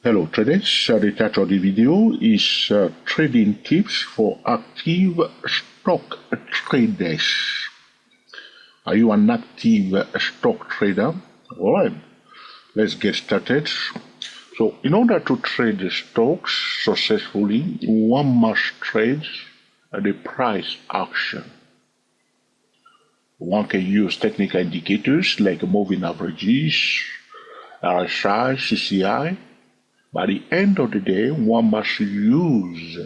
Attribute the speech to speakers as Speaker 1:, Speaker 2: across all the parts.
Speaker 1: Hello traders, the title of the video is Trading Tips for Active Stock Traders. Are you an active stock trader? Alright, let's get started. So in order to trade the stocks successfully, one must trade the price action. One can use technical indicators like moving averages, RSI, CCI. By the end of the day, one must use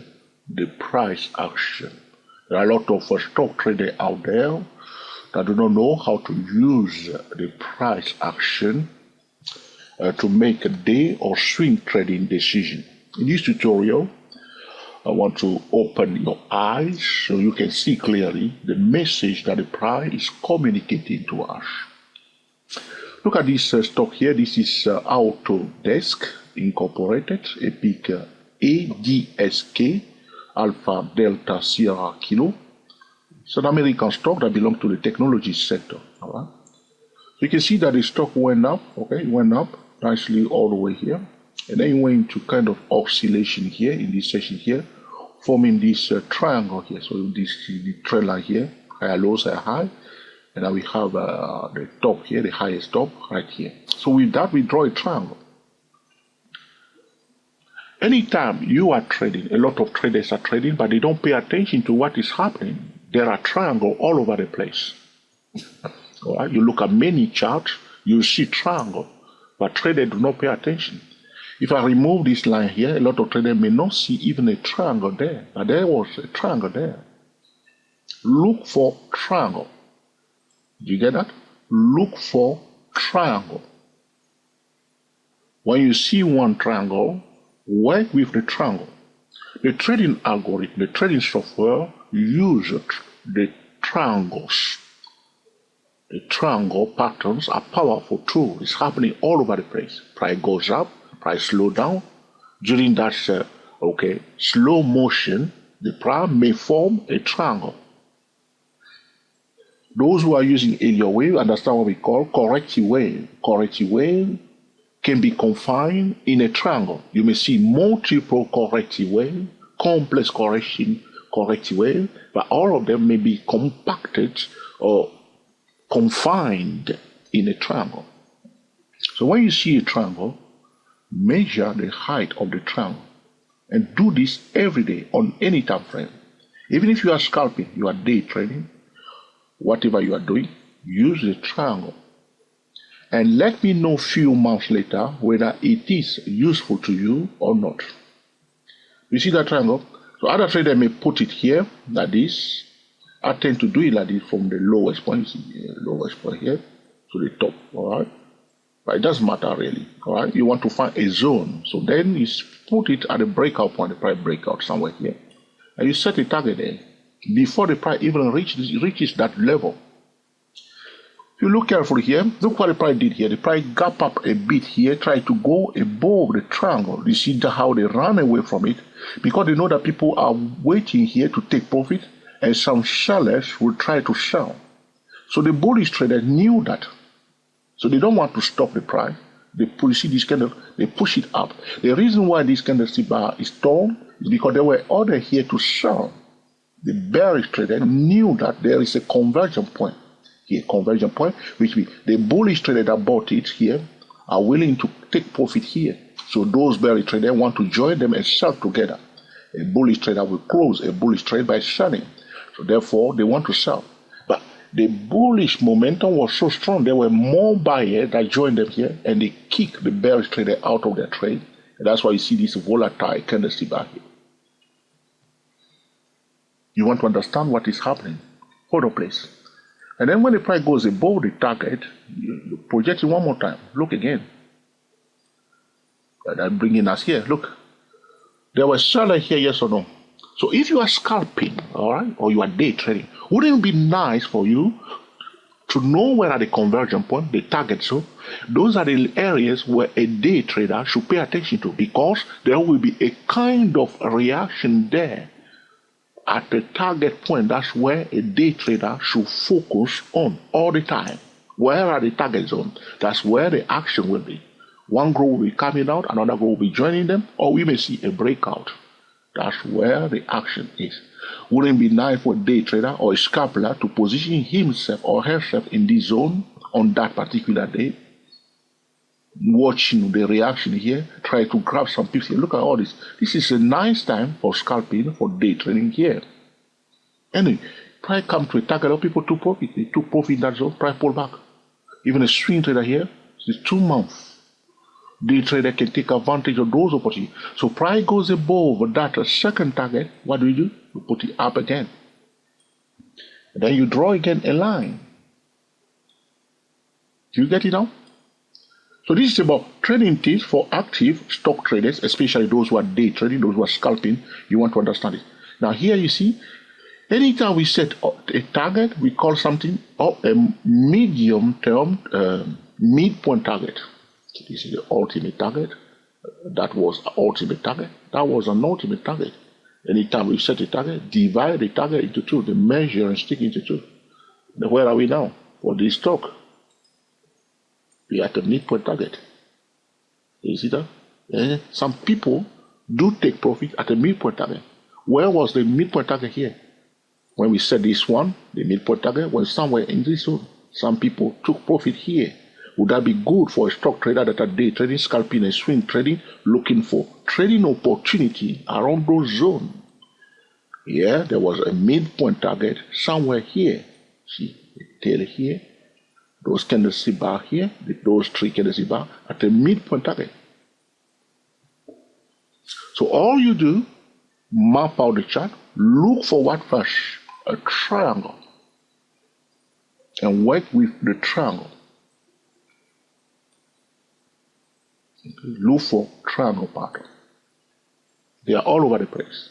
Speaker 1: the price action. There are a lot of stock traders out there that do not know how to use the price action to make a day or swing trading decision. In this tutorial, I want to open your eyes so you can see clearly the message that the price is communicating to us. Look at this stock here. This is Autodesk Incorporated, EPIC ADSK, Alpha Delta Sierra Kilo. It's an American stock that belongs to the technology sector. All right. So you can see that the stock went up, okay, it went up nicely all the way here. And then it went into kind of oscillation here in this section here, forming this triangle here. So this is the trend line here, higher lows, higher high. And now we have the top here, the highest top right here. So with that, we draw a triangle. Anytime you are trading, a lot of traders are trading, but they don't pay attention to what is happening. There are triangles all over the place. All right? You look at many charts, you see triangle, but traders do not pay attention. If I remove this line here, a lot of traders may not see even a triangle there, but there was a triangle there. Look for triangle. Do you get that? Look for triangle. When you see one triangle, work with the triangle. The trading algorithm, the trading software use the triangles. The triangle patterns are powerful too. It's happening all over the place. Price goes up, price slow down. During that slow motion, the price may form a triangle. Those who are using Elliott wave understand what we call corrective wave. Corrective wave can be confined in a triangle. You may see multiple corrective wave, complex corrective wave, but all of them may be compacted or confined in a triangle. So when you see a triangle, measure the height of the triangle and do this every day on any time frame. Even if you are scalping, you are day trading, whatever you are doing, use the triangle. And let me know a few months later whether it is useful to you or not. You see that triangle? So other traders may put it here like this. I tend to do it like this from the lowest point, lowest point here to the top, all right? But it doesn't matter really, all right? You want to find a zone. So then you put it at the breakout point, the price breakout somewhere here. And you set a target there before the price even reaches that level. If you look carefully here, look what the price did here. The price gap up a bit here, try to go above the triangle. You see how they run away from it because they know that people are waiting here to take profit and some sellers will try to sell. So the bullish traders knew that. So they don't want to stop the price. They push this candle, they push it up. The reason why this candlestick bar is torn is because there were others here to sell. The bearish trader knew that there is a conversion point here, conversion point, which means the bullish trader that bought it here are willing to take profit here. So those bearish traders want to join them and sell together. A bullish trader will close a bullish trade by selling. So therefore, they want to sell. But the bullish momentum was so strong, there were more buyers that joined them here, and they kicked the bearish trader out of their trade. And that's why you see this volatile candlestick bar here. You want to understand what is happening. Hold on, please. And then when the price goes above the target, you project it one more time. Look again. That's bringing us here. Look. There was seller here, yes or no? So if you are scalping, all right, or you are day trading, wouldn't it be nice for you to know where are the conversion point, the target zone? Those are the areas where a day trader should pay attention to because there will be a kind of reaction there. At the target point, that's where a day trader should focus on all the time. Where are the target zones? That's where the action will be. One group will be coming out, another group will be joining them, or we may see a breakout. That's where the action is. Wouldn't it be nice for a day trader or a scalper to position himself or herself in this zone on that particular day? Watching the reaction here, try to grab some pips here. Look at all this. This is a nice time for scalping, for day trading here. Anyway, try come to a target of people to profit. They took profit in that zone, try pull back. Even a swing trader here, it's 2 months. Day trader can take advantage of those opportunities. So price goes above that second target. What do? You put it up again. And then you draw again a line. Do you get it now? So this is about trading tips for active stock traders, especially those who are day trading, those who are scalping. You want to understand it. Now here you see, anytime we set a target, we call something a medium-term midpoint target. This is the ultimate target. That was an ultimate target. That was an ultimate target. Anytime we set a target, divide the target into two, the measure and stick into two. Now, where are we now for this stock? We are at the midpoint target. You see that? Some people do take profit at the midpoint target. Where was the midpoint target here? When we set this one, the midpoint target was somewhere in this zone. Some people took profit here. Would that be good for a stock trader that are day trading, scalping, and swing trading, looking for trading opportunity around those zones? Yeah, there was a midpoint target somewhere here. See, the tail here, those candlestick bar here, those three candlestick bar at the midpoint target. So all you do, map out the chart, look for what first? A triangle, and work with the triangle. Look for triangle pattern. They are all over the place.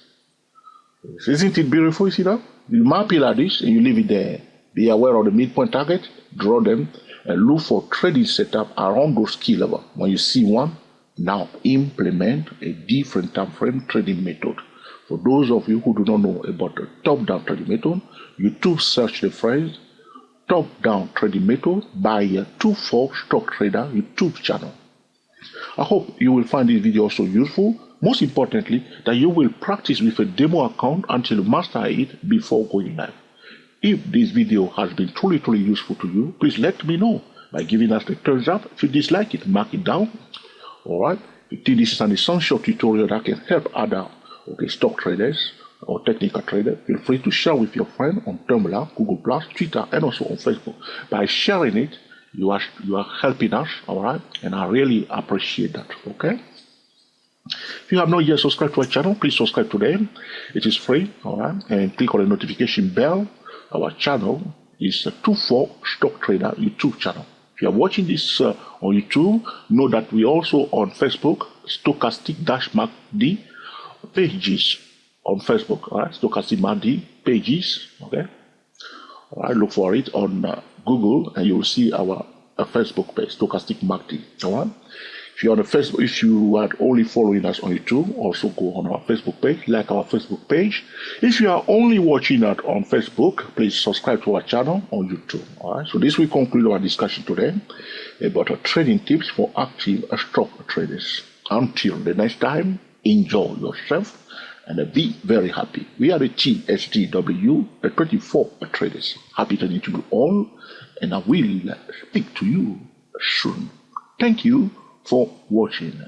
Speaker 1: Isn't it beautiful? You see that? You map it like this and you leave it there. Be aware of the midpoint target, draw them, and look for trading setup around those key levels. When you see one, now implement a different time frame trading method. For those of you who do not know about the top-down trading method, you too search the phrase top-down trading method by your 24 Stock Trader YouTube channel. I hope you will find this video also useful. Most importantly, that you will practice with a demo account until you master it before going live. If this video has been truly useful to you, please let me know by giving us the thumbs up. If you dislike it, mark it down. Alright, if you think this is an essential tutorial that can help other stock traders or technical traders, feel free to share with your friend on Tumblr, Google+, Twitter, and also on Facebook. By sharing it, you are helping us, all right, and I really appreciate that. Okay, if you have not yet subscribed to our channel, please subscribe today. It is free, all right, and click on the notification bell. Our channel is a 24 Stock Trader YouTube channel. If you are watching this on YouTube, know that we also on Facebook, Stochastic-MACD pages on Facebook. All right, Stochastic-MACD pages. Okay, all right, look for it on Google, and you will see our Facebook page, Stochastic-MACD. All right. If you're on the Facebook, if you are only following us on YouTube, also go on our Facebook page, like our Facebook page. If you are only watching that on Facebook, please subscribe to our channel on YouTube. All right. So this will conclude our discussion today about our trading tips for active stock traders. Until the next time, enjoy yourself and be very happy. We are the TSTW, the 24 traders. Happy trading to you all, and I will speak to you soon. Thank you for watching.